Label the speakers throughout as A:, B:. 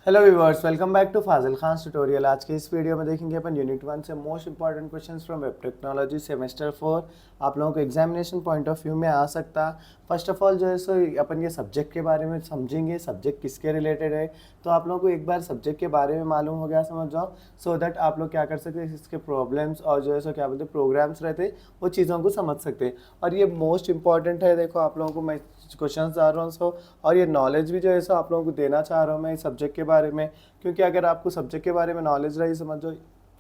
A: Hello viewers, welcome back to Fazil Khan tutorial. आज के इस वीडियो में देखेंगे अपन यूनिट 1 से most important questions from web technology semester 4। आप लोगों को एग्जामिनेशन पॉइंट ऑफ व्यू में आ सकता। फर्स्ट ऑफ ऑल जो है सो अपन ये सब्जेक्ट के बारे में समझेंगे, सब्जेक्ट किसके रिलेटेड है। तो आप लोगों को एक बार सब्जेक्ट के बारे में मालूम हो गया, समझ जाओ, सो दैट आप लोग क्या कर सकते हैं, इसके प्रॉब्लम्स और जो है सो क्या बोलते हैं प्रोग्राम्स रहते वो चीज़ों को समझ सकते हैं। और ये मोस्ट इंपॉर्टेंट है। देखो आप लोगों को मैं क्वेश्चन आ रहा हूँ सो, और ये नॉलेज भी जो है सो आप लोगों को देना चाह रहा हूँ मैं इस सब्जेक्ट के बारे में, क्योंकि अगर आपको सब्जेक्ट के बारे में नॉलेज रही, समझो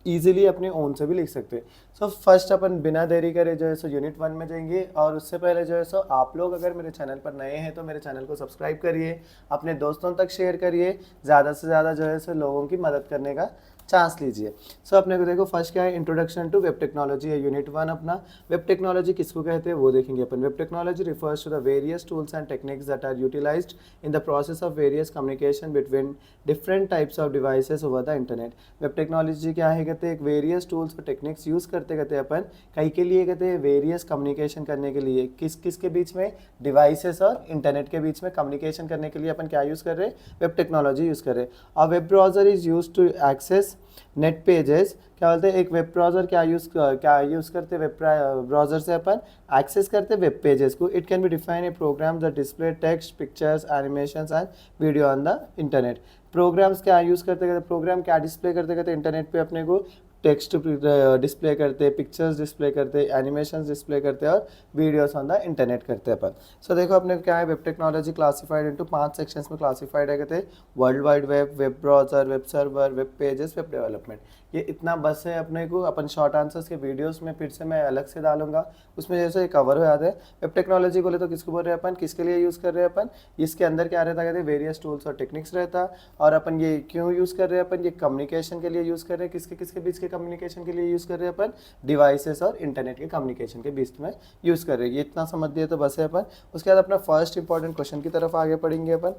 A: इजीली अपने ओन से भी लिख सकते हैं। सो फर्स्ट अपन बिना देरी करे जो है सो यूनिट 1 में जाएंगे। और उससे पहले जो है सो आप लोग अगर मेरे चैनल पर नए हैं तो मेरे चैनल को सब्सक्राइब करिए, अपने दोस्तों तक शेयर करिए, ज़्यादा से ज़्यादा जो है सो लोगों की मदद करने का चांस लीजिए। सो अपने को देखो फर्स्ट क्या है, इंट्रोडक्शन टू वेब टेक्नोलॉजी है यूनिट 1 अपना। वेब टेक्नोलॉजी किसको कहते हैं वो देखेंगे अपन। Web technology refers to the various tools and techniques that are utilized in the process of various communication between different types of devices over the internet. Web technology क्या है, कहते हैं एक वेरियस टूल्स और टेक्निक्स यूज़ करते कहते हैं अपन कई के लिए, कहते हैं वेरियस कम्युनिकेशन करने के लिए, किस किस के बीच में, डिवाइसेस और इंटरनेट के बीच में कम्युनिकेशन करने के लिए अपन क्या यूज़ कर रहे हैं, वेब टेक्नोलॉजी यूज़ कर रहे हैं। और web browser is use to access net pages. क्या बोलते हैं, एक वेब ब्राउज़र क्या यूज़ करते हैं, वेब ब्राउज़र से अपन एक्सेस करते हैं वेब पेजेस को। It can be define a program the display text, pictures, animations and video on the internet. Programs क्या यूज़ करते कहते, प्रोग्राम क्या डिस्प्ले करते कहते इंटरनेट पे अपने को टेक्स्ट डिस्प्ले करते, पिक्चर्स डिस्प्ले करते, एनिमेशंस डिस्प्ले करते और वीडियोस ऑन द इंटरनेट करते हैं अपन। सो देखो अपने क्या है, web technology classified into 5 sections में क्लासिफाइड है, कहते हैं world wide web, web browser, web server, web pages, web development. ये इतना बस है अपने को। अपन शॉर्ट आंसर्स के वीडियोस में फिर से मैं अलग से डालूंगा, उसमें जैसे कवर हो जाता है। वेब टेक्नोलॉजी बोले तो किसको बोल रहे हैं अपन, किसके लिए यूज़ कर रहे हैं अपन, इसके अंदर क्या रहता है, कहते हैं वेरियस टूल्स और टेक्निक्स रहता। और अपन ये क्यों यूज़ कर रहे हैं, अपन ये कम्युनिकेशन के लिए यूज़ कर रहे हैं। किसके किसके बीच के कम्युनिकेशन के लिए यूज़ कर रहे हैं अपन, डिवाइसेस और इंटरनेट के कम्युनिकेशन के बीच में यूज़ कर रहे हैं। ये इतना समझ दिए तो बस है अपन। उसके बाद अपना फर्स्ट इंपॉर्टेंट क्वेश्चन की तरफ आगे पढ़ेंगे अपन।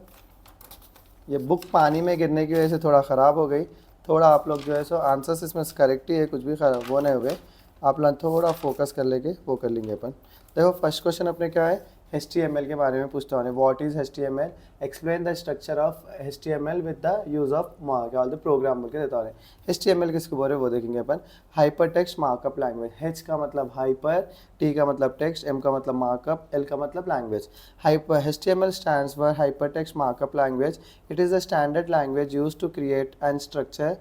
A: ये बुक पानी में गिरने की वजह से थोड़ा ख़राब हो गई, थोड़ा आप लोग जो है सो आंसर्स इसमें करेक्ट ही है, कुछ भी खराब वो नहीं हो गए। आप लोग थोड़ा फोकस कर लेके वो कर लेंगे अपन। देखो फर्स्ट क्वेश्चन अपने क्या है, HTML के बारे में पूछता हूँ। What is HTML, explain the structure of HTML with the use of क्या बोलते प्रोग्राम बोल के देता हूँ। HTML किसको बोल रहे वो देखेंगे अपन। Hypertext markup language. H का मतलब हाइपर, T का मतलब टेक्स्ट, M का मतलब मार्कअप, L का मतलब language. Hyper HTML stands for hypertext markup language. It is a standard language used to create and structure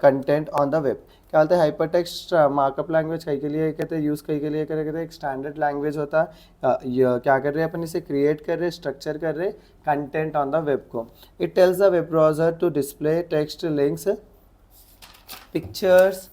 A: content on the web. क्या बोलते हैं, हाइपर टेक्स्ट मार्कअप लैंग्वेज कई के लिए कहते हैं यूज़, कई के लिए कहते हैं एक स्टैंडर्ड लैंग्वेज होता है। क्या कर रहे हैं अपन, इसे क्रिएट कर रहे, स्ट्रक्चर कर रहे कंटेंट ऑन द वेब को। It tells the web browser to display text, links, pictures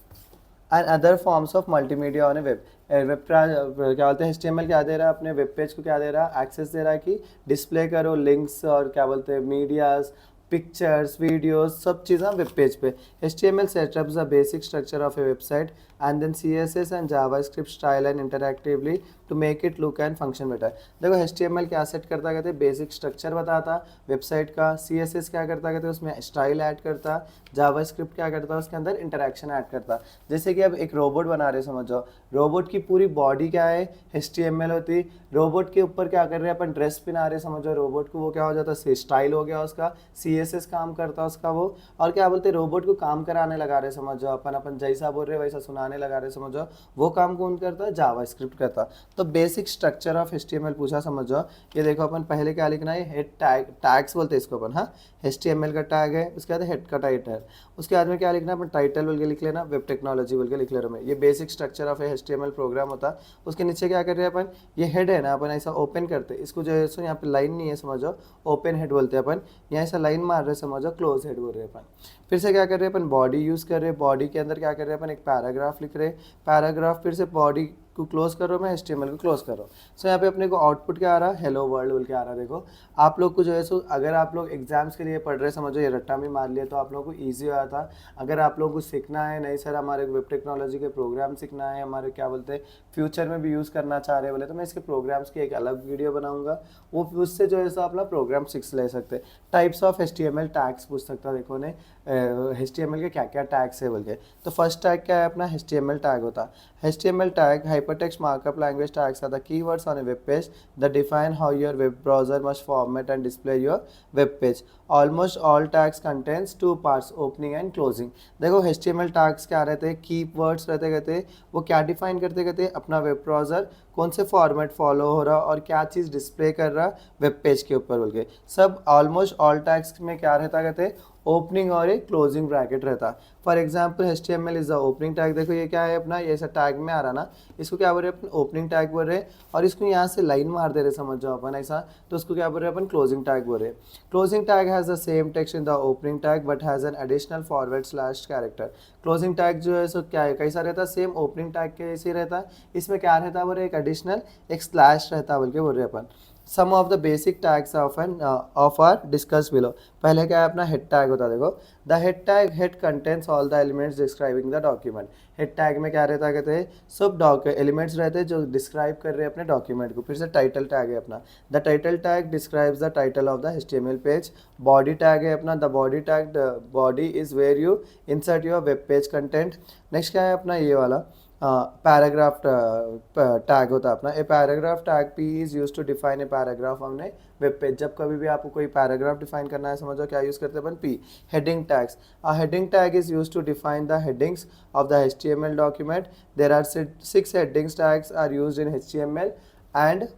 A: and other forms of multimedia on a web. Web क्या बोलते हैं, HTML क्या दे रहा है, अपने वेब पेज को क्या दे रहा है, एक्सेस दे रहा है कि डिस्प्ले करो लिंक्स और क्या बोलते हैं मीडियाज, पिक्चर्स, वीडियोस, सब चीज़ें वेब पेज पे। HTML setups the basic structure of a website and then CSS and JavaScript style and interactively to make it look and function better. देखो HTML क्या सेट करता, कहते हैं बेसिक स्ट्रक्चर बताता website का। CSS क्या करता, कहते हैं उसमें स्टाइल ऐड करता। जावास्क्रिप्ट क्या करता, उसके अंदर इंटरैक्शन ऐड करता। जैसे कि अब एक रोबोट बना रहे, समझ जाओ, रोबोट की पूरी बॉडी क्या है, HTML होती। रोबोट के ऊपर क्या कर रहे हैं अपन, ड्रेस पहना रहे, समझो रोबोट को, वो क्या हो जाता है, स्टाइल हो गया उसका, CSS काम करता उसका वो। और क्या बोलते हैं, रोबोट को काम कराने लगा रहे, समझ जाओ अपन अपन जैसा बोल रहे वैसा सुनाने लगा रहे, समझ जाओ वो काम कौन करता है, जावास्क्रिप्ट करता। तो बेसिक स्ट्रक्चर ऑफ HTML पूछा, समझ जाओ। ये देखो अपन पहले क्या लिखना है, हेड टैग, टैग्स बोलते हैं इसको अपन। हाँ, HTML का टैग है, उसके बाद हेड का टाइटल, उसके बाद में क्या लिखना है अपन, टाइटल बोल के लिख लेना, वेब टेक्नोलॉजी बोल के लिख ले रहा हूँ मैं। ये basic structure of HTML program होता। उसके नीचे क्या कर रहे हैं अपन, ये हेड है ना, अपन ऐसा ओपन करते हैं इसको, जो है सो यहाँ पे लाइन नहीं है, समझो ओपन हेड बोलते हैं अपन। यहाँ ऐसा लाइन मार रहे, समझो क्लोज हेड बोल रहे हैं अपन। फिर से क्या कर रहे हैं अपन, बॉडी यूज़ कर रहे हैं। बॉडी के अंदर क्या कर रहे हैं अपन, एक पैराग्राफ लिख रहे हैं। पैराग्राफ फिर से बॉडी को क्लोज करो, मैं HTML को क्लोज करो। सो यहाँ पे अपने को आउटपुट क्या आ रहा है, हेलो वर्ल्ड बोल के आ रहा है। देखो आप लोग को जो है सो, अगर आप लोग एग्जाम्स के लिए पढ़ रहे, समझो ये रट्टा में मार लिया तो आप लोगों को ईजी हुआ था। अगर आप लोगों को सीखना है, नहीं सर हमारे वेब टेक्नोलॉजी के प्रोग्राम सीखना है, हमारे क्या बोलते हैं फ्यूचर में भी यूज़ करना चाह रहे बोले, तो मैं इसके प्रोग्राम्स की एक अलग वीडियो बनाऊंगा, वो उससे जो है सो अपना प्रोग्राम सीख ले सकते। टाइप्स ऑफ HTML टैग्स पूछ सकता है, देखो ने HTML के क्या क्या टैग्स है बोल के। तो फर्स्ट टैग क्या है अपना, HTML टैग होता। HTML tag hypertext markup language tags are the keywords on a web page that define how your web browser must format and display your web page. Almost all tags contains two parts, opening and closing. देखो HTML tags क्या रहते हैं, keywords रहते कहते, वो क्या define करते कहते अपना वेब ब्राउज़र कौन से फॉर्मेट फॉलो हो रहा और क्या चीज़ डिस्प्ले कर रहा वेब पेज के ऊपर बोल के। सब ऑलमोस्ट ऑल टैग्स में क्या रहता कहते, ओपनिंग और एक क्लोजिंग ब्रैकेट रहता। For example HTML is the opening tag. देखो ये क्या है अपना, ये ऐसा टैग में आ रहा ना, इसको क्या बोल रहे हैं अपन, ओपनिंग टैग बोल रहे हैं, और इसको यहाँ से लाइन मार दे रहे समझ जाओ अपन ऐसा, तो उसको क्या बोल रहे हैं अपन, क्लोजिंग टैग बोल रहे हैं। Closing tag has the same text in the opening tag but has an additional forward slash character. Closing tag जो है सो क्या है, कैसा रहता है, सेम ओपनिंग टैग के जैसे रहता है, इसमें क्या रहता है बोल रहे, एक एडिशनल एक स्लैश रहता है बोल के बोल रहे अपन। Some of the basic tags of are discuss below. पहले क्या है अपना हेड टैग होता है। देखो the head tag, head contents all the elements describing the document. Head tag में क्या रहता है कहते हैं, सब एलिमेंट्स रहते हैं जो डिस्क्राइब कर रहे हैं अपने डॉक्यूमेंट को। फिर से टाइटल टैग है अपना, the title tag describes the title of the HTML page. Body tag है अपना, the body tag, body is where you insert your web page content. Next क्या है अपना ये वाला पैराग्राफ टैग होता है अपना। A paragraph tag P is use to define a paragraph हमने वेब पेज। जब कभी भी आपको कोई पैराग्राफ डिफाइन करना है समझो क्या यूज़ करते हैं अपन, P। Heading tags, a heading tag is use to define the headings of the HTML document. There are 6 headings tags are use in HTML and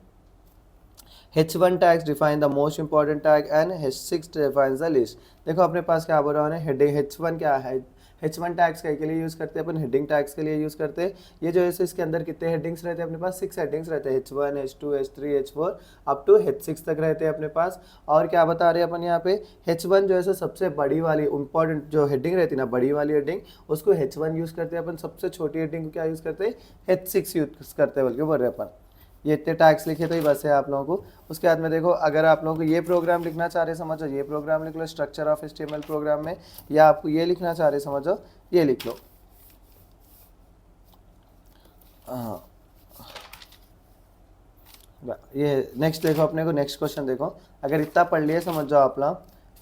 A: H1 tags define the most important tag and H6 defines the list। देखो अपने पास क्या बोल रहा है, heading H1 क्या है, H1 tags के लिए यूज़ करते हैं अपन, हेडिंग टैग्स के लिए यूज़ करते हैं। ये जो है इसके अंदर कितने हेडिंग्स रहते हैं अपने पास, 6 हेडिंग्स रहते हैं, H1 H2 H3 H4 up to H6 तक रहते हैं अपने पास। और क्या बता रहे हैं अपन यहाँ पे, H1 जो है सबसे बड़ी वाली इंपॉर्टेंट जो हेडिंग रहती है ना, बड़ी वाली हेडिंग, उसको H1 यूज़ करते हैं अपन। सबसे छोटी हेडिंग को क्या यूज़ करते हैं, H6 यूज़ करते हैं बल्कि बोल रहे हैं अपन। ये इतने टैग्स लिखे तो ही बस है आप लोगों को। उसके बाद में देखो अगर आप लोगों को ये प्रोग्राम लिखना चाह रहे समझो, ये प्रोग्राम लिख लो स्ट्रक्चर ऑफ HTML प्रोग्राम में, या आपको ये लिखना चाह रहे समझो, ये लिख लो। हाँ ये नेक्स्ट देखो अपने को, नेक्स्ट क्वेश्चन देखो, अगर इतना पढ़ लिए समझ जाओ आप लोग।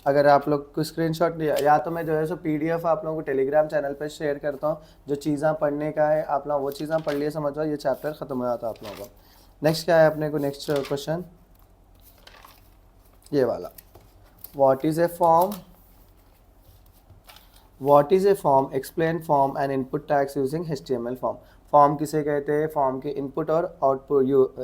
A: अगर आप लोग को स्क्रीनशॉट या तो मैं जो है सो PDF आप लोगों को टेलीग्राम चैनल पे शेयर करता हूँ, जो चीज़ें पढ़ने का है आप लोग वो चीज़ें पढ़ लिए समझ जाओ, ये चैप्टर खत्म हो जाता है आप लोगों को। नेक्स्ट क्या है अपने को, नेक्स्ट क्वेश्चन ये वाला, what is a form, what is a form, explain form and input tags using HTML form. Form किसे कहते हैं, फॉर्म के इनपुट और आउटपुट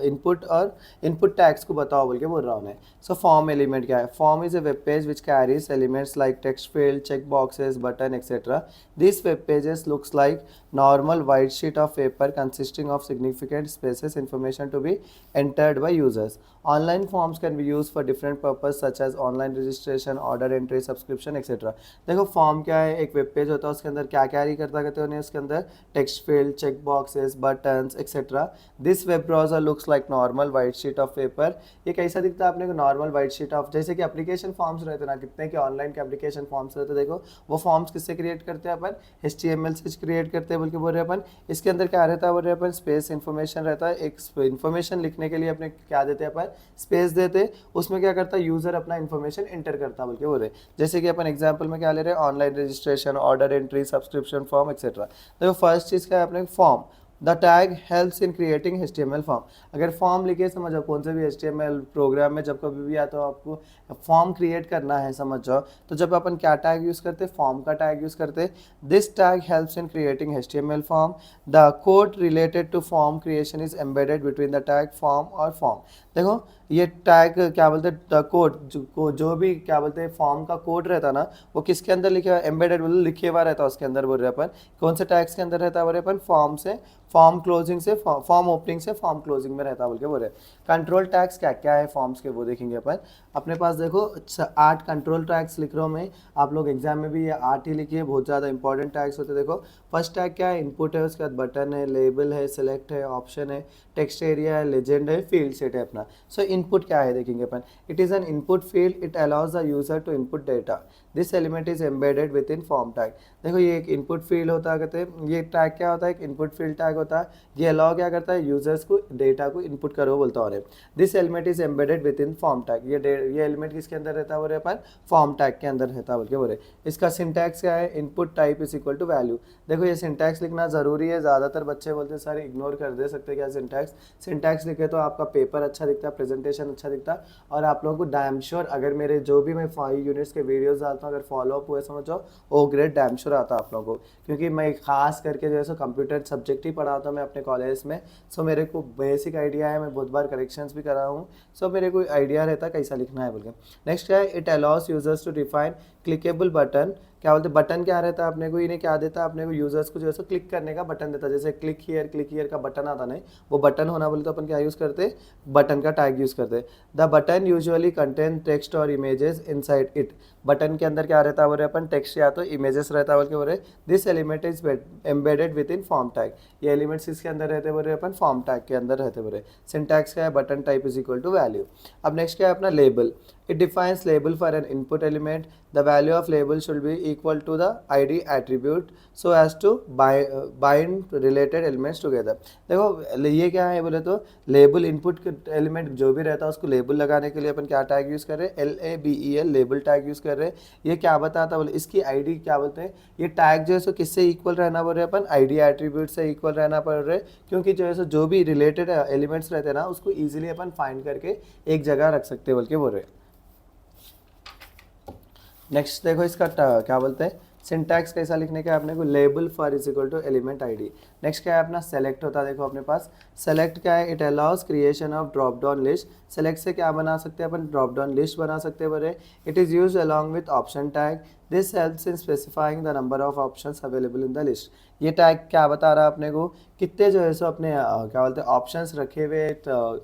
A: इनपुट टैग्स को बताओ बोल के बोल रहा हूँ मैं। सो फॉर्म एलिमेंट क्या है, form is a web page which carries elements like text field, check boxes, button etcetera. This web pages looks like normal white sheet of paper consisting of significant spaces information to be entered by users. Online forms can be used for different purposes such as online registration, order entry, subscription etc. देखो form क्या है, एक web page होता है, उसके अंदर क्या carry करता कहते हैं, उसके अंदर text field, check boxes, buttons etcetera. This web browser looks like normal white sheet of paper. ये कैसा दिखता है अपने को, नॉर्मल वाइट शीट ऑफ, जैसे कि एप्लीकेशन फॉर्म्स रहते हैं ना, कितने के ऑनलाइन के एप्लीकेशन फॉर्म्स रहते हैं, देखो वो फॉर्म्स किससे क्रिएट करते हैं अपन, HTML से क्रिएट करते हैं बोल के बोल रहे हैं अपन। इसके अंदर क्या रहता है बोल रहे हैं अपन, स्पेस इन्फॉर्मेशन रहता है, एक इन्फॉर्मेशन लिखने के लिए अपने क्या देते हैं अपन, स्पेस देते हैं, उसमें क्या करता है यूजर अपना इन्फॉर्मेशन इंटर करता है बोल के बोल रहे हैं। जैसे कि अपन एग्जांपल में क्या ले रहे हैं, online registration, order entry, subscription form etcetera. देखो फर्स्ट चीज़ क्या है अपने, form. The tag helps in creating HTML form. अगर फॉर्म लिखे समझो, कौन से भी HTML प्रोग्राम में जब कभी भी आता हो आपको फॉर्म क्रिएट करना है समझ जाओ, तो जब अपन क्या टैग यूज़ करते हैं, फॉर्म का टैग यूज़ करते हैं। This tag helps in creating HTML form. The code related to form creation is embedded between the tag form और फॉर्म। देखो ये टैग क्या बोलते हैं, कोड जो भी क्या बोलते हैं फॉर्म का कोड रहता है ना, वो किसके अंदर लिखे हुआ, एम्बेडेड बोल लिखे हुआ रहता है उसके अंदर बोल रहे अपन। कौन से टैग्स के अंदर रहता है बोल रहे अपन, फॉर्म से, फॉर्म क्लोजिंग से, फॉर्म ओपनिंग से फॉर्म क्लोजिंग में रहता है बोल के बोल रहे। कंट्रोल टैग्स क्या क्या है फॉर्म्स के वो देखेंगे अपन। अपने पास देखो 8 कंट्रोल टैग्स लिख रहा हूँ मैं, आप लोग एग्जाम में भी ये 8 ही लिखिए, बहुत ज़्यादा इंपॉर्टेंट टैग्स होते हैं। देखो फर्स्ट टैग क्या है, इनपुट है, उसके बाद बटन है, लेबल है, सेलेक्ट है, ऑप्शन है, टेक्स्ट एरिया है, लेजेंड है, फील्ड सेट है अपना। सो इनपुट क्या है देखेंगे अपन, it is an input field, it allows the user to input data, this element is embedded within form tag. देखो ये एक इनपुट फील्ड होता है, कहते हैं ये टैग क्या होता है, एक इनपुट फील्ड टैग होता है, ये अलाउ क्या करता है, यूजर्स को डेटा को इनपुट करो बोलता है। This element is embedded within form tag, ये एलिमेंट किसके अंदर रहता है बोले अपन, फॉर्म टैग के अंदर रहता है बोल के बोले। इसका सिंटैक्स क्या है, input type is equal to value. देखो ये सिंटैक्स लिखना जरूरी है, ज़्यादातर बच्चे बोलते हैं सारे इग्नोर कर दे सकते हैं क्या सिंटैक्स। सिंटैक्स लिखे तो आपका पेपर अच्छा दिखता है, प्रेजेंटेशन अच्छा दिखता है, और आप लोगों को डैम श्योर अगर मेरे जो भी मैं 5 यूनिट्स के वीडियोस डालता हूँ अगर फॉलो अप हुए समझो ओ ग्रेड डैम श्योर आता है आप लोगों को, क्योंकि मैं खास करके जो है सो कंप्यूटर सब्जेक्ट ही पढ़ाता हूँ मैं अपने कॉलेज में। सो मेरे को बेसिक आइडिया है, मैं बहुत बार करेक्शंस भी करा हूँ, सो मेरे को आइडिया रहता है कैसा लिखना है बोल के। नेक्स्ट क्या है, it allows users to define clickable button. क्या बोलते हैं, बटन क्या रहता है अपने को, इन्हें क्या देता है अपने को, यूजर्स को जो है सो क्लिक करने का बटन देता है, जैसे क्लिक हियर का बटन आता नहीं, वो बटन होना बोले तो अपन क्या यूज़ करते, बटन का टैग यूज़ करते। The button usually contain text और इमेजेस इनसाइड इट, बटन के अंदर क्या रहता है बोले अपन, टेक्स्ट या तो इमेजेस रहता है बोल के बोले। This element is embedded within form tag, ये एलिमेंट्स इसके अंदर रहते बोले अपन, फॉर्म टैग के अंदर रहते बोले। सिंटैक्स क्या है, button type is equal to value. अब नेक्स्ट क्या है अपना label, it defines label for an input element, the value of label should be equal to the id attribute so as to bind related elements together। देखो ये क्या है बोले तो, लेबल इनपुट एलिमेंट जो भी रहता है उसको लेबल लगाने के लिए अपन क्या टैग यूज़ कर रहे हैं, LABEL लेबल टैग यूज़ कर रहे हैं। ये क्या बताता बोले, इसकी आईडी क्या बोलते हैं, ये टैग जो है सो किससे इक्वल रहना बोल रहे हैं अपन, आईडी एट्रीब्यूट से इक्वल रहना पड़ रहे, क्योंकि जो है सो जो भी रिलेटेड एलिमेंट्स रहते हैं ना उसको ईजिली अपन फाइंड करके एक जगह रख सकते हैं बोल के बोल रहे हैं। नेक्स्ट देखो इसका क्या बोलते हैं, सिंटैक्स कैसा लिखने का अपने को, label for is equal to element ID. Next क्या है अपना सेलेक्ट होता है, देखो अपने पास सेलेक्ट क्या है, it allows creation of drop down list. Select से क्या बना सकते हैं अपन, ड्रॉप डाउन लिस्ट बना सकते हैं बोले। It is use along with option tag, this helps in specifying the number of options available in the list. ये टैग क्या बता रहा है अपने को, कितने जो है सो अपने क्या बोलते हैं ऑप्शंस रखे हुए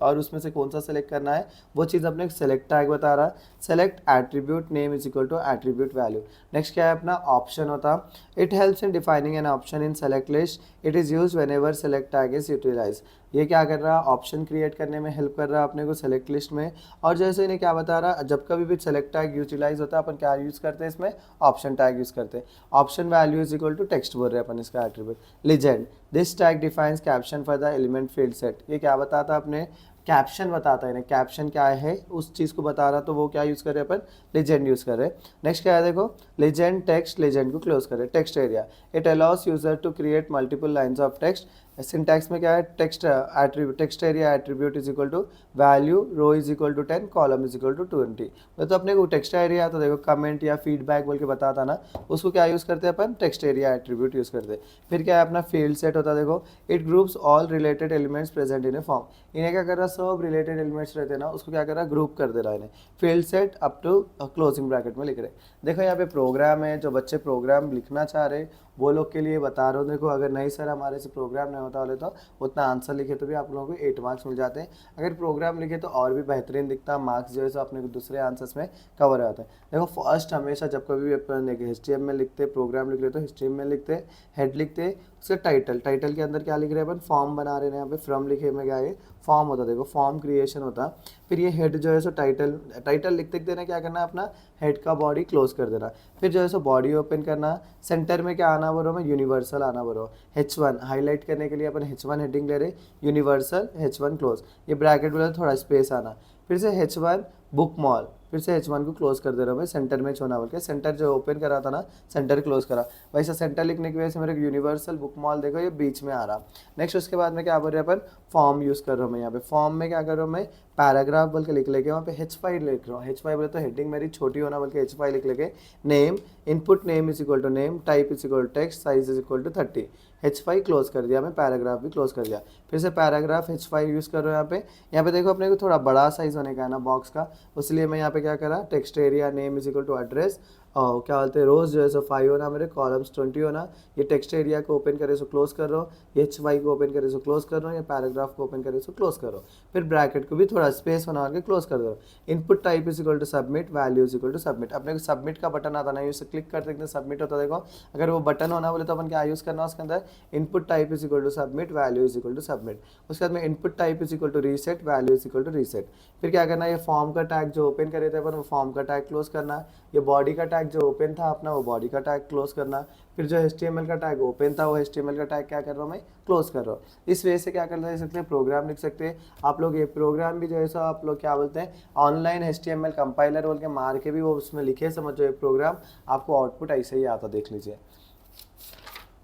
A: और उसमें से कौन सा सेलेक्ट करना है, वो चीज़ अपने सेलेक्ट टैग बता रहा है। Select attribute name is equal to attribute value. Next क्या है अपना ऑप्शन होता, it helps in defining an option in select list, it is use whenever select tag is utilize. ये क्या कर रहा है, ऑप्शन क्रिएट करने में हेल्प कर रहा है अपने को सेलेक्ट लिस्ट में। और जैसे इन्हें क्या बता रहा है, जब कभी भी सेलेक्ट टैग यूटिलाइज होता है अपन क्या यूज़ करते हैं इसमें, ऑप्शन टैग यूज़ करते हैं। Option value is equal to text बोल रहे हैं अपन इसका attribute. Legend, this tag defines caption for the element field set. ये क्या बताता है अपने, कैप्शन बताता है, कैप्शन क्या है उस चीज़ को बता रहा, तो वो क्या यूज़ कर रहे हैं अपन, लेजेंड यूज़ कर रहे हैं। नेक्स्ट क्या है देखो, लेजेंड टेक्स्ट, लेजेंड को क्लोज कर रहे हैं। Text area, it allows user to create multiple lines of text. Syntax में क्या है, text attribute, text area attribute is equal to value, row is equal to 10, column is equal to 20। तो अपने को टेक्स्ट एरिया तो देखो comment या feedback बोल के बताता ना, उसको क्या यूज़ करते हैं अपन, टेक्स्ट एरिया एट्रीब्यूट यूज़ करते हैं। फिर क्या है अपना फील्ड सेट होता है, देखो it groups all related elements present in A form. इन्हें क्या कर रहा है, सब रिलेटेड एलिमेंट्स रहते हैं ना उसको क्या कर रहा है, ग्रुप कर दे रहा है इन्हें। Field set up to closing bracket में लिख रहे। देखो यहाँ पे प्रोग्राम है, जो बच्चे प्रोग्राम लिखना चाह रहे वो लोग के लिए बता रहा हूँ। देखो अगर नहीं सर हमारे से प्रोग्राम नहीं होता बोले तो उतना आंसर लिखे तो भी आप लोगों को 8 मार्क्स मिल जाते हैं, अगर प्रोग्राम लिखे तो और भी बेहतरीन दिखता, मार्क्स जो है सो अपने को दूसरे आंसर्स में कवर आते हैं। देखो फर्स्ट हमेशा जब कभी भी अपन HTML में लिखते प्रोग्राम लिख रहे तो HTML में लिखते, हेड लिखते, उसके टाइटल, टाइटल के अंदर क्या लिख रहे हैं अपन, फॉर्म बना रहे हैं, यहाँ पे फ्रॉम लिखे में क्या है, फॉर्म होता है, देखो फॉर्म क्रिएशन होता। फिर ये हेड जो है सो टाइटल, टाइटल लिखते देना, क्या करना अपना हेड का बॉडी क्लोज कर देना। फिर जो है सो बॉडी ओपन करना, सेंटर में क्या आना बोलो, में यूनिवर्सल आना बोलो। H1 हाईलाइट करने के लिए अपन H1 हेडिंग ले रहे, यूनिवर्सल H1 क्लोज, ये ब्रैकेट बोला थोड़ा स्पेस आना। फिर से H1 बुक मॉल, फिर से H1 को क्लोज कर दे रहा हूँ मैं, सेंटर में छोड़ना बोल के, सेंटर जो ओपन करा था ना सेंटर क्लोज करा, वैसा सेंटर लिखने की वजह से मेरे यूनिवर्सल बुक मॉल देखो ये बीच में आ रहा। नेक्स्ट उसके बाद में क्या बोल रहे हैं अपन, फॉर्म यूज़ कर रहा हूँ मैं यहाँ पे। फॉर्म में क्या कर रहा हूँ मैं, पैराग्राफ बोल के लिख लेके वहाँ पे H5 लिख रहा हूँ। H5 बोले तो हेडिंग मेरी छोटी होना बोल के H5 लिख लेके। Name, input name is equal to name, type is equal to text, size is equal to 30। H5 close कर दिया मैं, पैराग्राफ भी क्लोज कर दिया। फिर से पैराग्राफ H5 यूज़ कर रहा हूँ यहाँ पे। यहाँ पे देखो अपने को थोड़ा बड़ा साइज होने का है ना बॉक्स का, इसलिए मैं यहाँ पे क्या करा, text area name is equal to address क्या बोलते हैं रोज जो है सो 5 होना, मेरे कॉलम्स 20 होना। ये टेक्स्ट एरिया को ओपन करे सो क्लोज कर रहा हूँ, एच वाई को ओपन करे सो क्लोज कर रहा हूँ, या पैराग्राफ को ओपन करे सो क्लोज कर रहा हूँ। फिर ब्रैकेट को भी थोड़ा स्पेस बना के क्लोज कर दो। Input type is equal to submit, value is equal to submit. अपने को सबमिट का बटन आता ना, यूज क्लिक करते हैं सबमिट होता है। देखो अगर वो बटन होना बोले तो अपन क्या यूज करना उसके अंदर, input type is equal to submit, value is equal to submit. उसके बाद में input type is equal to reset, value is equal to reset. फिर क्या करना है, ये फॉर्म का टैग जो ओपन करे थे अपन, वो फॉर्म का टैग क्लोज करना। ये बॉडी का टैग जो ओपन था अपना, वो बॉडी का टैग क्लोज करना। फिर जो HTML का टैग ओपन था, वो HTML का टैग क्या कर रहा हूँ मैं, क्लोज कर रहा हूँ। इस वजह से क्या कर सकते हैं, प्रोग्राम लिख सकते हैं आप लोग। ये प्रोग्राम भी जो है सो आप लोग क्या बोलते हैं, ऑनलाइन HTML कंपाइलर बोल के मार के भी वो उसमें लिखे, समझो ये प्रोग्राम आपको आउटपुट ऐसे ही आता, देख लीजिए।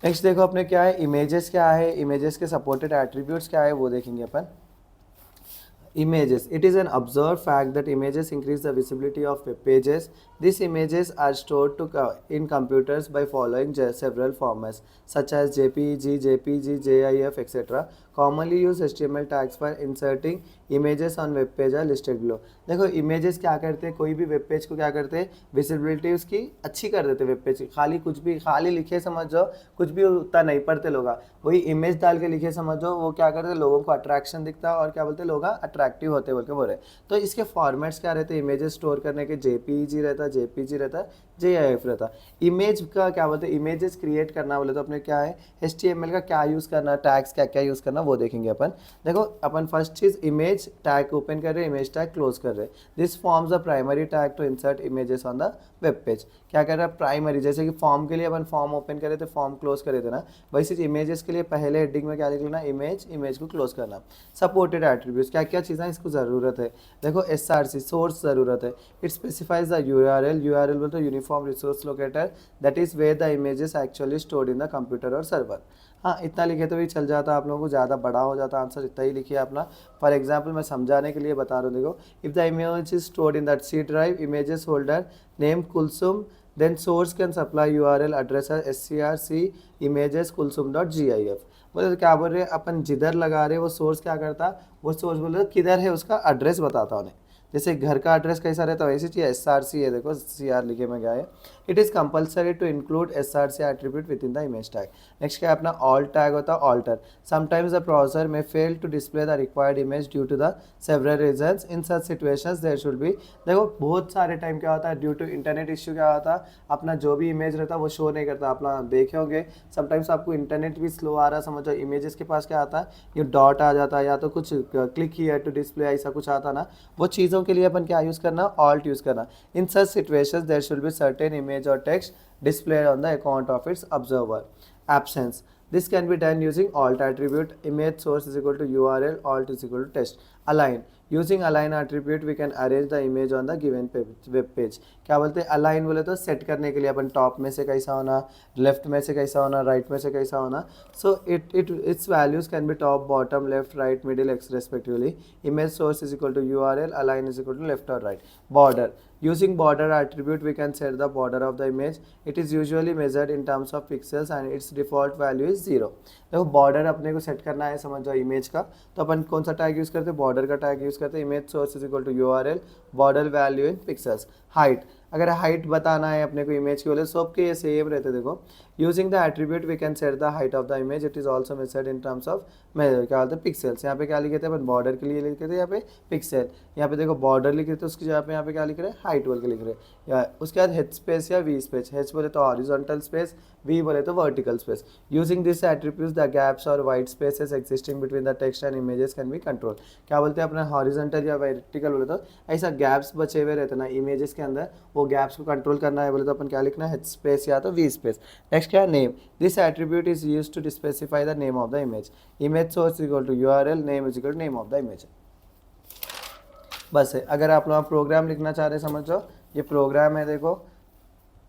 A: नेक्स्ट देखो अपने क्या है, इमेजेस क्या है, इमेजेस के सपोर्टेड एट्रीब्यूट्स क्या है वो देखेंगे अपन। Images. It is an observed fact that images increase the visibility of web pages. These images are stored in computers by following several formats such as JPEG, JPG, GIF, etc. Commonly use HTML tags for inserting images on web page are listed below. देखो images क्या करते हैं, कोई भी web page को क्या करते हैं, विजिबिलिटी उसकी अच्छी कर देते हैं। वेब पेज खाली कुछ भी खाली लिखे समझो, कुछ भी उतना नहीं पढ़ते लोग, वही इमेज डाल के लिखे समझो, वो क्या करते हैं, लोगों को अट्रैक्शन दिखता है और क्या बोलते हैं, लोग अट्रैक्टिव होते बोल के बोल रहे। तो इसके फॉर्मेट्स क्या रहते हैं, इमेजेस स्टोर करने के, JPEG रहता है, JPG रहता है, GIF रहता है। इमेज का क्या बोलते हैं, इमेजेस क्रिएट करना बोले तो अपने क्या है, HTML का क्या यूज़ करना, टैग्स क्या क्या यूज़ करना वो देखेंगे अपन। देखो अपन फर्स्ट चीज़ इमेज टैग ओपन कर रहे हैं, इमेज टैग क्लोज कर रहे हैं। This forms a primary tag to insert images on the web page. क्या कर रहा है, प्राइमरी, जैसे कि फॉर्म के लिए अपन फॉर्म ओपन करे थे, फॉर्म क्लोज करे थे ना, वैसे इमेजेस के लिए पहले हेडिंग में क्या लिख लेना, इमेज, इमेज को क्लोज करना। सपोर्टेड एट्रीब्यूट्स क्या क्या चीज़ें इसको ज़रूरत है, देखो SRC सोर्स ज़रूरत है। इट स्पेसिफाइज द URL बोलते uniform resource locator, that is where the images actually stored in the computer और सर्वर। हाँ इतना लिखे तो भी चल जाता, आप लोगों को ज़्यादा बड़ा हो जाता आंसर, इतना ही लिखिए अपना। फॉर एग्जाम्पल मैं समझाने के लिए बता रहा हूँ, देखो if the image is stored in that C drive, images holder name Kulsum, then source can supply URL address as SCRC images kulsum.gif। बोले तो क्या बोल रहे हैं अपन, जिधर लगा रहे हैं वो सोर्स क्या करता, वो सोर्स बोल रहे किधर है उसका एड्रेस बताता उन्हें। जैसे घर का एड्रेस कैसा रहता है वैसी चीज़ SRC है, देखो CR लिखे में गया है। It is compulsory to include SRC attribute within the image tag. Next क्या अपना ऑल्ट टैग होता है, alter. Sometimes the browser may fail to display the required image due to the several reasons. In such situations there should be, देखो बहुत सारे time क्या होता है, ड्यू टू इंटरनेट इश्यू क्या होता है, अपना जो भी इमेज रहता है वो शो नहीं करता। अपना देखे होंगे समटाइम्स आपको इंटरनेट भी स्लो आ रहा है, समझो इमेजेस के पास क्या आता है, ये डॉट आ जाता है या तो कुछ क्लिक हियर टू डिस्प्ले ऐसा कुछ आता ना, वो चीज़ों के लिए अपन क्या यूज़ करना, ऑल्ट यूज़ करना। In such situations there should be certain image और text displayed on the account of its observer. Absence. This can be done using alt attribute. Image source is equal to URL, alt is equal to text. Align. Using align attribute we can arrange the image on the given web page. क्या बोलते हैं align, बोले तो set करने के लिए अपन top में से कैसा होना, लेफ्ट में से कैसा होना, राइट में से कैसा होना। So its values can be top, bottom, left, right, middle, x respectively. Image source is equal to URL, align is equal to left or right. Border. Using border attribute we can set the border of the image. It is usually measured in terms of pixels and its default value is 0. देखो border अपने को set करना है समझो image का, तो अपन कौन सा टैग यूज़ करते हैं, बॉर्डर का टैग यूज़ करते हैं। Image source is equal to URL, border value in pixels. Height, अगर हाइट बताना है अपने को इमेज के बोले, सबके ये सेम रहते हैं। देखो using the attribute we can set the height of the image, it is also measured in terms of measure, क्या होता है पिक्सल्स। यहाँ पे क्या लिखे थे अपन, बॉर्डर के लिए लिखे थे यहाँ पे पिक्सल, यहाँ पे देखो बॉर्डर लिखे थे उसकी जगह पे यहाँ पे क्या लिख रहे हैं, हाइट बोल के लिख रहे हैं। या उसके बाद H स्पेस या V स्पेस, H बोले तो हॉरिजॉन्टल स्पेस, V बोले तो vertical space. Using this attributes the gaps और white spaces existing between the text and images can be control. क्या बोलते हैं अपना हॉरिजॉन्टल या वर्टिकल बोले तो ऐसा गैप्स बचे हुए रहते ना इमेजेस के अंदर, वो गैप्स को कंट्रोल करना है बोले तो अपन क्या लिखना है, H स्पेस या तो V स्पेस। नेक्स्ट क्या है, name. This attribute is used to specify the name of the image. Image source equal to URL, name is equal to name of the image. बस है, अगर आप लोग प्रोग्राम लिखना चाह रहे हैं समझो, ये प्रोग्राम है, देखो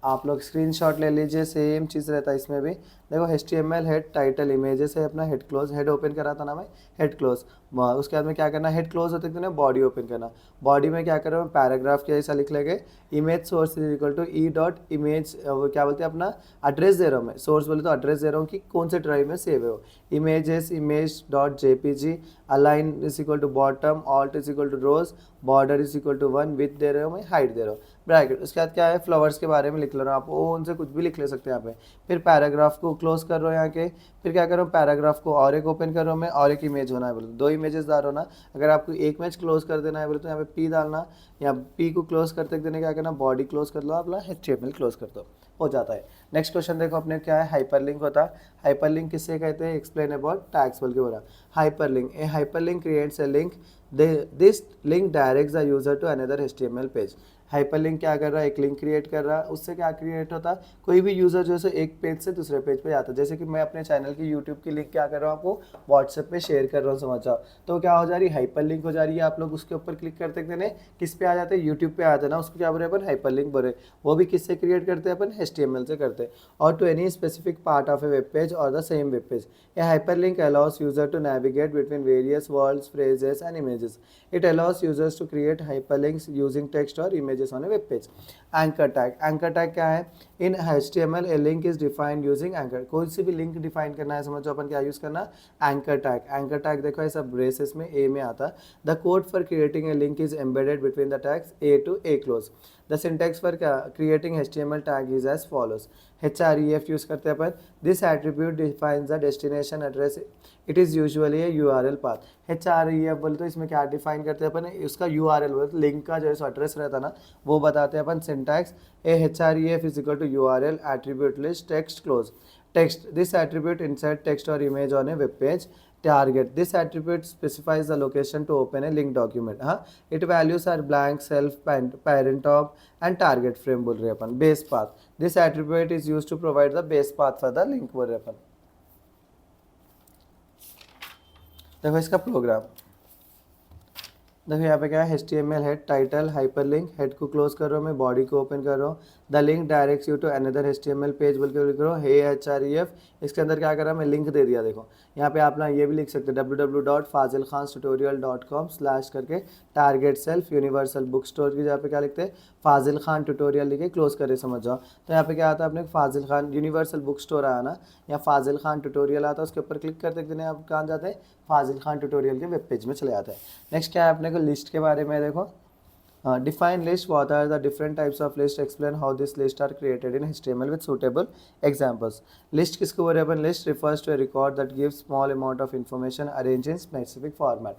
A: आप लोग स्क्रीनशॉट ले लीजिए, सेम चीज़ रहता है इसमें भी। देखो HTML हेड टाइटल इमेजेस है अपना, हेड क्लोज, हेड ओपन करा था ना मैं, हेड क्लोज। उसके बाद में क्या करना, हेड क्लोज होते थे बॉडी ओपन करना। बॉडी में क्या करो, पैराग्राफ के ऐसा लिख लेंगे, image source is equal to e dot image, क्या बोलते हैं अपना एड्रेस दे रहा हूँ मैं, सोर्स बोले तो एड्रेस दे रहा हूँ कि कौन से ड्राइव में सेव है वो। Images image dot JPG, align is equal to bottom, alt is equal to rose, border is equal to 1, width दे रहा हूँ मैं, हाइट दे रहा हूँ। ब्रैकेट, उसके बाद क्या है फ्लावर्स के बारे में लिख लो ना आप, वो उनसे कुछ भी लिख ले सकते हैं यहाँ पे। फिर पैराग्राफ को क्लोज कर रहा हूँ यहाँ के, फिर क्या कर रहा हूँ पैराग्राफ को और एक ओपन कर रहा हूँ मैं, और एक इमेज होना है बोले, दो इमेजेस डाल रहा हूँ ना। अगर आपको एक इमेज क्लोज कर देना है बोले तो यहाँ पे पी डालना, या पी को क्लोज करते देने क्या करना, बॉडी क्लोज कर लो, अपना HTML क्लोज कर दो, हो जाता है। नेक्स्ट क्वेश्चन देखो अपने क्या है, हाइपरलिंक होता है। हाइपरलिंक किससे कहते हैं, एक्सप्लेन अबाउट टैग्स बोल के बोला। Hyperlink, a hyperlink creates a link, this link directs the user to another HTML page. Hyperlink क्या कर रहा है, एक लिंक क्रिएट कर रहा है, उससे क्या क्रिएट होता है, कोई भी यूजर जो है एक पेज से दूसरे पेज पे जाता है। जैसे कि मैं अपने चैनल की यूट्यूब की लिंक क्या कर रहा हूँ आपको व्हाट्सएप पे शेयर कर रहा हूँ, समझ जाओ, तो क्या हो जा रही है, हाइपर लिंक हो जा रही है। आप लोग उसके ऊपर क्लिक करते हैं, किस पे आ जाते हैं, यूट्यूब पे आते हैं ना, उसको क्या बोल रहे हैं अपन, हाइपर लिंक बोल रहे। वो भी किससे क्रिएट करते हैं अपन, HTML से करते हैं। और to any specific part of a web page और the same web page, a hyperlink allows user to navigate between various words, phrases and images. It allows users to create hyperlinks using text or images on a web page. Anchor tag, anchor tag क्या है, इन HTML A link is defined using anchor. कोई सी भी link define करना है समझो अपन क्या use करना, anchor tag. Anchor tag देखो ऐसा ब्रेसेस में ए में आता है। The code for creating a link is embedded between the tags a to a close. The syntax for creating HTML tag is as follows. href use करते हैं अपन, this attribute defines the destination address, it is usually a URL path. href बोले तो इसमें क्या define करते हैं अपन, उसका URL बोले तो लिंक का जो है एड्रेस रहता है ना, वो बताते हैं अपन। Syntax, a href is equal to URL attribute list text close. Text, this attribute insert text और image on a web page. Target, this attribute specifies the location to open a link document. हाँ, it values are blank, self, parent top and target frame बोल रहे अपन। base path, this attribute is used to provide the base path for the link बोल रहे अपन। देखो इसका programme देखो यहाँ पे क्या है, HTML head, title, hyperlink, head को क्लोज कर रहा हूँ मैं, बॉडी को ओपन कर रहा हूँ। The link directs you to another HTML page बोल के लिख रहा हूँ, हे href। इसके अंदर क्या करा मैं, लिंक दे दिया। देखो यहाँ पे आप ना ये भी लिख सकते हैं www.fazilkhanstutorial.com/ करके target self universal book store की, जहाँ पे क्या लिखते हैं, फाजिल खान ट्यूटोरियल लिखे क्लोज करे, समझ जाओ। तो यहाँ पे क्या आता है अपने, फाजिल खान यूनिवर्सल बुक स्टोर आया ना, या फाजिल खान ट्यूटोरियल आता है, उसके ऊपर क्लिक करते हैं आप कहाँ जाते हैं, फाजिल खान ट्यूटोरियल के वेब पेज में चले जाते हैं। नेक्स्ट क्या है अपने को, लिस्ट के बारे में देखो। Define list, what are the different types of list, explain how this list are created in HTML with suitable examples. List किसको बोल रहे हैं अपन, list refers to a record that gives small amount of information arranged in specific format.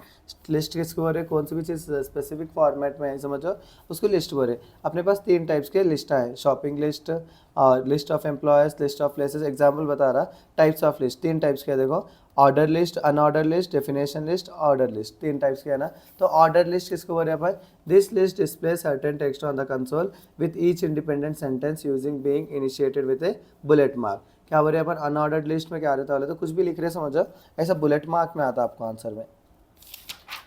A: List किसको बोल रहे हैं, कौन सी भी चीज़ स्पेसिफिक फॉर्मेट में है समझो, उसको लिस्ट बोल रहे हैं। अपने पास 3 टाइप्स के लिस्ट है, शॉपिंग लिस्ट और list of employees, list of places. Example बता रहा, टाइप्स ऑफ लिस्ट 3 टाइप्स के देखो, order list, unordered list, definition list, order list, 3 types के है ना। तो ऑर्डर लिस्ट किसको बोल रहे हैं भाई, this list display certain text on the console with each independent sentence using being initiated with A bullet mark. क्या बोल रहे हैं अपन, अनऑर्डर्ड लिस्ट में क्या रहता है, तो कुछ भी लिख रहे समझो, ऐसा बुलेट मार्क में आता आपको आंसर में।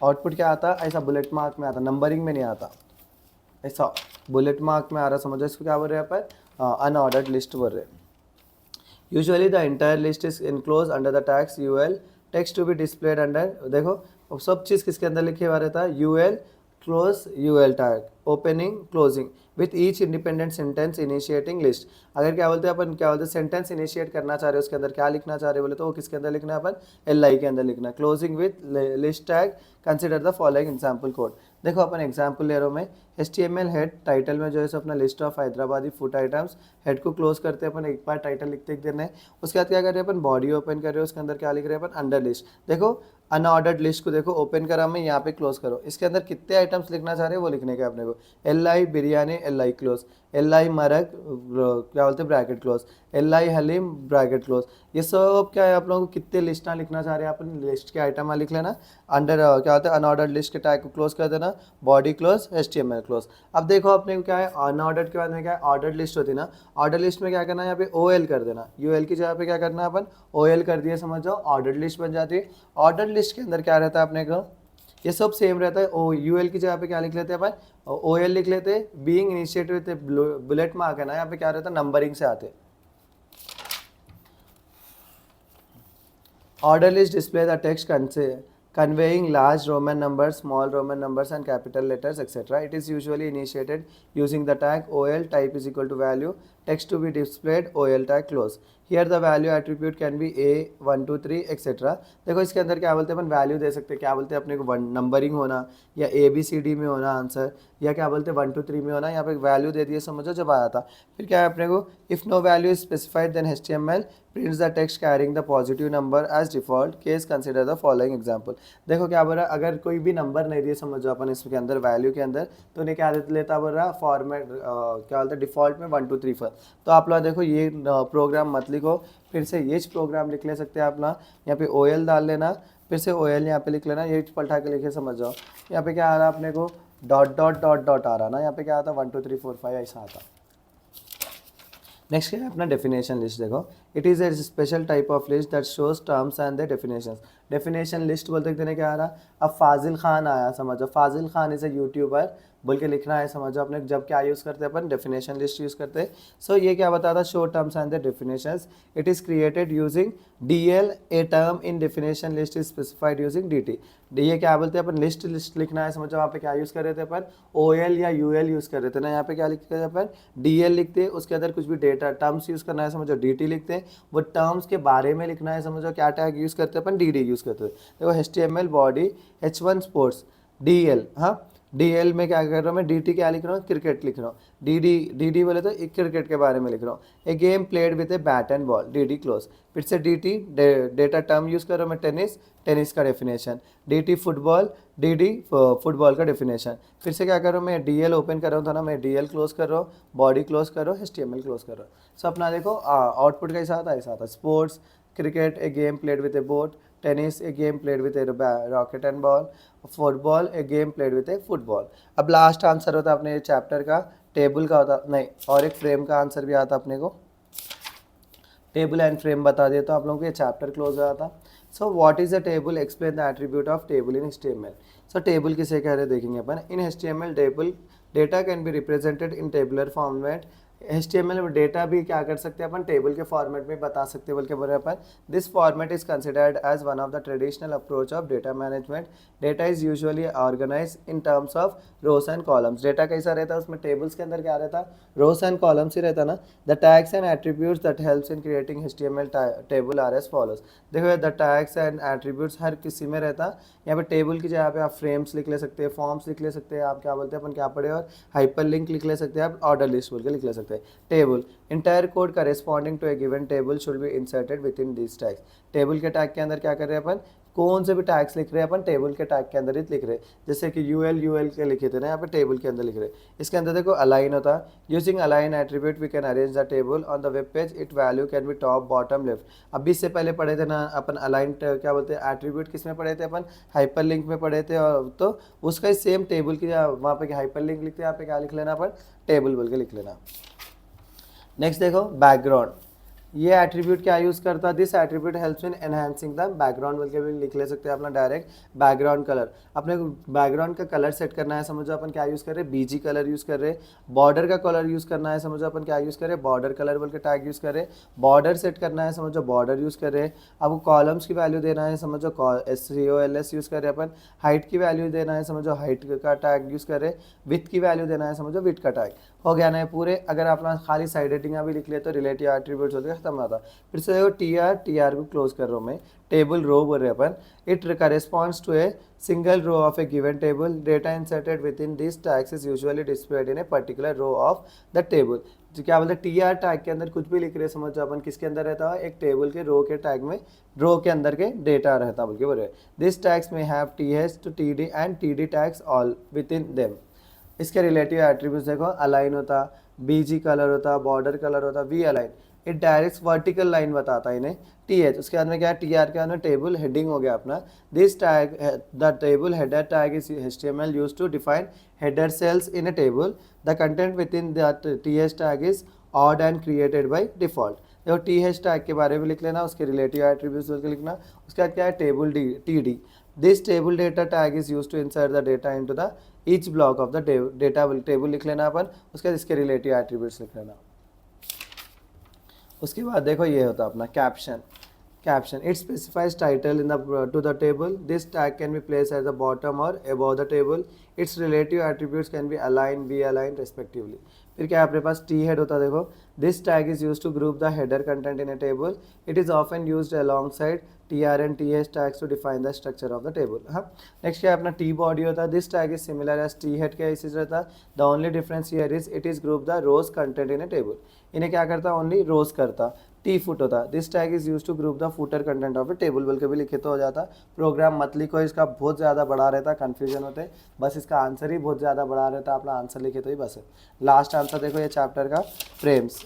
A: आउटपुट क्या आता, ऐसा बुलेट मार्क में आता, नंबरिंग में नहीं आता, ऐसा बुलेट मार्क में आ रहा समझो। इसको क्या बोल रहे हैं अपन, अनऑर्डर्ड लिस्ट बोल रहे हैं। Usually the entire list is enclosed under the tags UL, text to be displayed under, देखो सब चीज़ किसके अंदर लिखे हुआ रहता है, UL close, UL tag, opening, closing with each independent sentence initiating list. अगर क्या बोलते हैं अपन, क्या बोलते हैं, सेंटेंस इनिशिएट करना चाह रहे हो, उसके अंदर क्या लिखना चाह रहे हो बोले तो वो किसके अंदर लिखना है अपन, LI के अंदर लिखना है। Closing with list tag, consider the following example code. देखो अपन एग्जाम्पल ले रहा हूँ मैं, HTML हेड, टाइटल में जो है अपना list of Hyderabadi food items, head को क्लोज करते हैं अपन, एक बार टाइटल लिखते देना है। उसके बाद क्या कर रहे हैं अपन, बॉडी ओपन कर रहे हो, उसके अंदर क्या लिख रहे हैं अपन, अंडर लिस्ट। देखो अनऑर्डर्ड लिस्ट को देखो ओपन करा मैं, यहाँ पे क्लोज करो, इसके अंदर कितने आइटम्स लिखना चाह रहे हैं वो लिखने का अपने को। LI biryani, LI close, LI marag, क्या बोलते हैं, bracket close, LI haleem, bracket close. ये सब क्या है, आप लोगों को कितने लिस्टा लिखना चाह रहे हैं अपन, लिस्ट के आइटम लिख लेना। अंडर क्या होता है, अनऑर्डर्ड लिस्ट के टैग को क्लोज कर देना, बॉडी क्लोज, HTML क्लोज। अब देखो अपने को क्या है, अनऑर्डर्ड के बाद में क्या है, ऑर्डर्ड लिस्ट होती है ना, ऑर्डर लिस्ट में क्या करना है, यहाँ पे OL कर देना, UL की जगह पे क्या करना है अपन, OL कर दिया, समझ जाओ, ऑर्डर्ड लिस्ट बन जाती है। ऑर्डर लिस्ट के अंदर क्या रहता है अपने को, ये सब सेम रहता है। UL की जगह पे क्या लिख लेते हैं अपन, OL लिख लेते हैं, being initiated with bullet mark है ना, यहाँ पे क्या रहता है, नंबरिंग से आते। Order list display the text conveying large Roman numbers, small Roman numbers and capital letters etc. It is usually initiated using the tag OL, type is equal to value, text to be displayed, OL tag close. Here the value attribute can be A 1 2 3 etc. देखो इसके अंदर क्या बोलते हैं अपन value दे सकते हैं, क्या बोलते हैं अपने को वन नंबरिंग होना या ABCD में होना आंसर, या क्या बोलते हैं 1 2 3 में होना। यहाँ पे वैल्यू दे दिए समझो जब आया था। फिर क्या है अपने को, if no value is specified then HTML prints the text carrying the positive number as default case consider the following example. देखो क्या बोल रहा है, अगर कोई भी नंबर नहीं दिए समझो अपन इसके अंदर वैल्यू के अंदर, तो उन्हें क्या लेता बोल रहा फॉर्मेट क्या बोलते हैं डिफॉल्ट में 1 2 3 4। तो आप लोग देखो ये प्रोग्राम मत लिखो, फिर से ये प्रोग्राम लिख ले सकते हैं अपना। यहाँ पे OL डाल लेना, फिर से OL यहाँ पे लिख लेना, ये पलटा के लिखे समझ जाओ। यहाँ पे क्या आ रहा है अपने को डॉट डॉट डॉट डॉट आ रहा ना, यहाँ पे क्या आता 1 2 3 4 5 ऐसा आता। नेक्स्ट क्या है अपना डेफिनेशन लिस्ट। देखो it is a special type of list that shows terms and the definition. Definition list बोलते देने क्या आ रहा, अब फाजिल खान आया समझो, फाजिल खान इज़ ए यूट्यूबर बोल के लिखना है समझो अपने। जब क्या यूज़ करते हैं अपन डेफिनेशन लिस्ट यूज़ करते हैं। सो ये क्या बताता show terms and the definitions. It is created using DL। A term in definition list is specified using DT। ये क्या बोलते हैं अपन लिस्ट लिखना है समझो। वहाँ पे क्या यूज़ कर रहे थे अपन OL या UL यूज़ कर रहे थे ना। यहाँ पे क्या लिखते थे अपन DL लिखते हैं, उसके अंदर कुछ भी डेटा टर्म्स यूज़ करना है समझो DT लिखते हैं। वो टर्म्स के बारे में लिखना है समझो, क्या टैग यूज़ करते हैं अपन DD यूज़ करते हैं। देखो HTML body H1 sports DL। हाँ DL में क्या कर रहा हूँ मैं, DT क्या लिख रहा हूँ क्रिकेट लिख रहा हूँ। DD बोले तो एक क्रिकेट के बारे में लिख रहा हूँ। A game played with a bat and ball DD close. फिर से DT डेटा टर्म यूज़ कर रहा हूँ मैं टेनिस का definition. DT football DD football का डेफिनेशन। फिर से क्या कर रहा हूँ मैं DL ओपन कर रहा हूँ था ना, मैं DL क्लोज कर रहा हूँ, बॉडी क्लोज कर रहा हूँ, HTML क्लोज कर रहा हूँ। सो अपना देखो आउटपुट कैसा आता है, ऐसा आता sports cricket A game played with A boat, tennis A game played with A rocket and ball, football A game played with A football. अब लास्ट आंसर होता अपने चैप्टर का टेबल का होता नहीं, और एक फ्रेम का आंसर भी आता अपने को। टेबल एंड फ्रेम बता दिए तो आप लोगों को ये चैप्टर क्लोज हो जाता। So what is a table, explain the attribute of table in HTML। So table किसे कह रहे देखेंगे अपन। इन HTML table data can be represented in tabular format. HTML में डेटा भी क्या कर सकते हैं अपन टेबल के फॉर्मेट में बता सकते हैं बोल के बोल रहे हैं अपन। This format is considered as one of the traditional approach of data management. Data is usually organise in terms of rows and columns. Data कैसा रहता है उसमें, टेबल्स के अंदर क्या रहता रोज एंड कॉलम्स ही रहता ना। The tags and attributes that helps in creating HTML table are as follows. देखो द टैग्स एंड एट्रीब्यूट्स हर किसी में रहता। यहाँ पे टेबल की जगह पे आप फ्रेम्स लिख ले सकते हैं, फॉर्म्स लिख ले सकते हैं, आप क्या बोलते हैं अपन क्या पढ़े, और हाइपर लिंक लिख ले सकते हैं, आप ऑर्डर लिस्ट बोल के लिख ले सकते हैं। Table entire code corresponding to a given table should be inserted within this tags. Table के टैग के अंदर क्या कर रहे हैं अपन, कौन से भी टैग्स लिख रहे हैं अपन टेबल के टैग के अंदर ही लिख रहे हैं। जैसे कि UL के लिखे थे ना, यहाँ पे टेबल के अंदर लिख रहे हैं। इसके अंदर देखो अलाइन होता है। Using align attribute we can arrange the table on the web page. It value can be top bottom left. अभी इससे पहले पढ़े थे ना अपन अलाइन क्या बोलते हैं एट्रीब्यूट, किस में पढ़े थे अपन हाइपर लिंक में पढ़े थे। और तो उसका ही सेम टेबल की वहाँ पे हाइपर लिंक लिखते हैं, यहाँ पे क्या लिख लेना अपन टेबल बोल के लिख लेना। नेक्स्ट देखो बैकग्राउंड। ये एट्रीब्यूट क्या यूज़ करता है, this attribute helps in enhancing the background बोल के भी लिख ले सकते हैं अपना डायरेक्ट। बैकग्राउंड कलर, अपने बैकग्राउंड का कलर सेट करना है समझो अपन क्या यूज़ कर रहे हैं BG कलर यूज़ कर रहे हैं। बॉर्डर का कलर यूज़ करना है समझो अपन क्या यूज़ कर रहे हैं बॉर्डर कलर बोल के टैग यूज़ कर रहे हैं। बॉर्डर सेट करना है समझो बॉर्डर यूज़ कर रहे हैं। आपको कॉलम्स की वैल्यू देना है समझो COLS यूज़ कर रहे हैं अपन। हाइट की वैल्यू देना है समझो हाइट का टैग यूज़ कर रहे हैं। विथ की वैल्यू देना है समझो विथ का टैग। हो गया ना पूरे। अगर अपना खाली साइड हेडिंग भी लिख ले तो रिलेटिव एट्रीब्यूट्स होते हैं, खत्म होता। फिर से देखो TR को क्लोज कर रहा हूँ मैं। टेबल रो बोल रहे अपन। It corresponds to a single row of a given table. Data inserted within this tags is usually displayed in a particular row of the table. जो क्या बोलते हैं TR टैग के अंदर कुछ भी लिख रहे हैं समझो अपन किसके अंदर रहता है, एक टेबल के रो के टैग में रो के अंदर के डेटा रहता बोल के बोल रहे। दिस टैग्स में have TH to TD and TD tags all with in them. इसके रिलेटिव एट्रीब्यूट्स देखो अलाइन होता, BG कलर होता, बॉर्डर कलर होता, V align. It direct vertical line बताता है इन्हें। TH उसके बाद में क्या है TR के अंदर टेबल हेडिंग हो गया अपना। This tag the table header tag is HTML use to define header cells in a table. The content within that TH tag is odd and created by default. देखो TH tag के बारे में लिख लेना, उसके relative attributes लिखना। उसके बाद क्या है table TD। This table data tag is use to insert the data into the each block of the data table लिख लेना अपन। उसके बाद इसके रिलेटिव एट्रीब्यूट्स लिख लेना। उसके बाद देखो ये होता अपना caption. Caption. It specifies title in to the table. This tag can be placed at the bottom or above the table. Its relative attributes can be aligned, be aligned respectively. फिर क्या है अपने पास टी हेड होता है, देखो this tag is use to group the header content in a table, it is often used alongside TR and TH tags to define the structure of the table। हाँ, next क्या है अपना T body होता है, this tag is similar as T head के इसी रहता है, the only difference here is it is group the rows content in a table, इन्हें क्या करता ओनली रोज करता। टी फुट होता है, this tag is use to group the footer content of a table, बोल के भी लिखे तो हो जाता। प्रोग्राम मत लिखो, इसका बहुत ज़्यादा बड़ा रहता, कन्फ्यूजन होते, बस इसका आंसर ही बहुत ज़्यादा बड़ा रहता, अपना आंसर लिखे तो ही बस है। लास्ट आंसर देखो ये चैप्टर का, frames.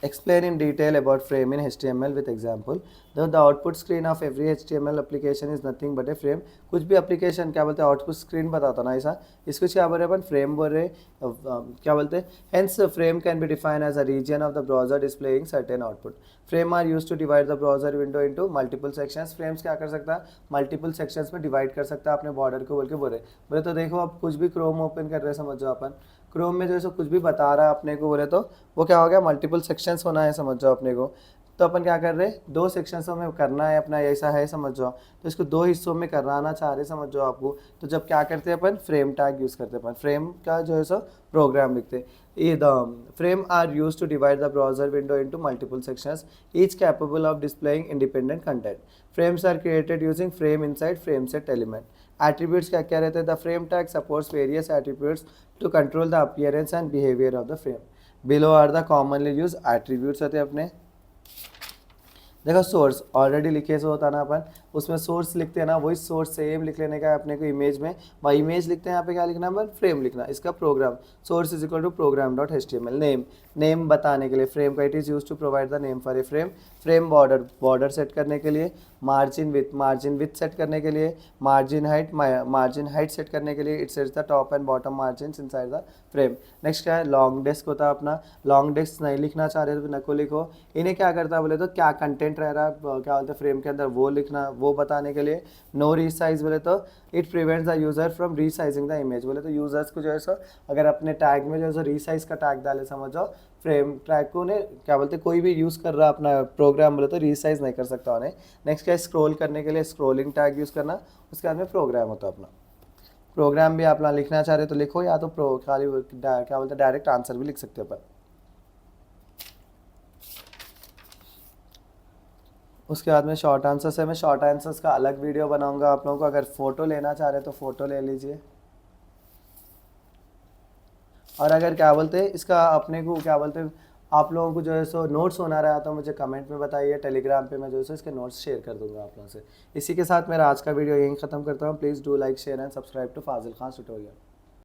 A: Explain in detail about frame in HTML with example। The output screen of every HTML application is nothing but a frame। कुछ भी application क्या बोलते हैं आउटपुट स्क्रीन बताता ना ऐसा, इसको क्या बोल रहे हैं अपन, फ्रेम बोल रहे क्या बोलते हैं। Hence frame can be defined as a region of the browser displaying certain output। Frame are used to divide the browser window into multiple sections। Frames क्या कर सकता है, मल्टीपल सेक्शंस में डिवाइड कर सकता है अपने बॉर्डर को, बोल के बोले तो देखो अब कुछ भी क्रोम ओपन कर रहे हैं, समझ जाओ अपन क्रोम में जो है सो कुछ भी बता रहा है अपने को, बोले तो वो क्या हो गया, मल्टीपल सेक्शंस होना है, समझ जाओ अपने को। तो अपन क्या कर रहे हैं, दो सेक्शंस में करना है अपना, ऐसा है समझ जाओ, तो इसको दो हिस्सों में कराना चाह रहे समझ जाओ आपको। तो जब क्या करते हैं अपन, फ्रेम टैग यूज़ करते हैं अपन, फ्रेम का जो है सो प्रोग्राम लिखते हैं। ये the frame are use to divide the browser window into multiple sections each capable of displaying independent content. Frames are created using frame inside frameset element. Attributes क्या क्या रहते हैं, the frame tag supports various attributes to control the appearance and behaviour of the frame. Below are the commonly use attributes होते हैं अपने। देखो source already लिखे से होता ना अपन, उसमें सोर्स लिखते हैं ना, वही सोर्स सेम लिख लेने का है अपने को इमेज में, वही इमेज लिखते हैं, यहाँ पे क्या लिखना है, फ्रेम लिखना, इसका program source is equal to program dot HTML। Name, name बताने के लिए फ्रेम का, it is use to provide the name for a frame. Frame border, border set करने के लिए। मार्जिन विथ सेट करने के लिए। मार्जिन हाइट सेट करने के लिए, it sets the top and bottom margin inside the frame. Next क्या है, लॉन्ग डेस्क होता है अपना, लॉन्ग डेस्क नहीं लिखना चाह रहे तो नको लिखो। इन्हें क्या करता है बोले तो, क्या कंटेंट रह रहा है क्या बोलते हैं फ्रेम के अंदर, वो लिखना, वो बताने के लिए। नो रीसाइज बोले तो it prevents the user from resizing the image, बोले तो यूजर्स को जो है सो अगर अपने टैग में जो है सो रीसाइज का टैग डाले, समझ जाओ फ्रेम टैग को ने क्या बोलते कोई भी यूज़ कर रहा अपना प्रोग्राम बोले तो रीसाइज नहीं कर सकता उन्हें। नेक्स्ट क्या है, स्क्रॉल करने के लिए स्क्रॉलिंग टैग यूज़ करना, उसके बाद में प्रोग्राम होता है अपना। प्रोग्राम भी आप लिखना चाह रहे तो लिखो, या तो खाली क्या बोलते हैं डायरेक्ट आंसर भी लिख सकते हो अपन। उसके बाद में शॉर्ट आंसर्स है, मैं शॉर्ट आंसर्स का अलग वीडियो बनाऊंगा आप लोगों को, अगर फ़ोटो लेना चाह रहे तो फ़ोटो ले लीजिए। और अगर क्या बोलते हैं इसका अपने को क्या बोलते हैं आप लोगों को जो है सो नोट्स होना रहा तो मुझे कमेंट में बताइए, टेलीग्राम पे मैं जो है सो इसके नोट्स शेयर कर दूंगा आप लोगों से। इसी के साथ मेरा आज का वीडियो यहीं ख़त्म करता हूँ। Please do like share and subscribe to Fazil Khan tutorial.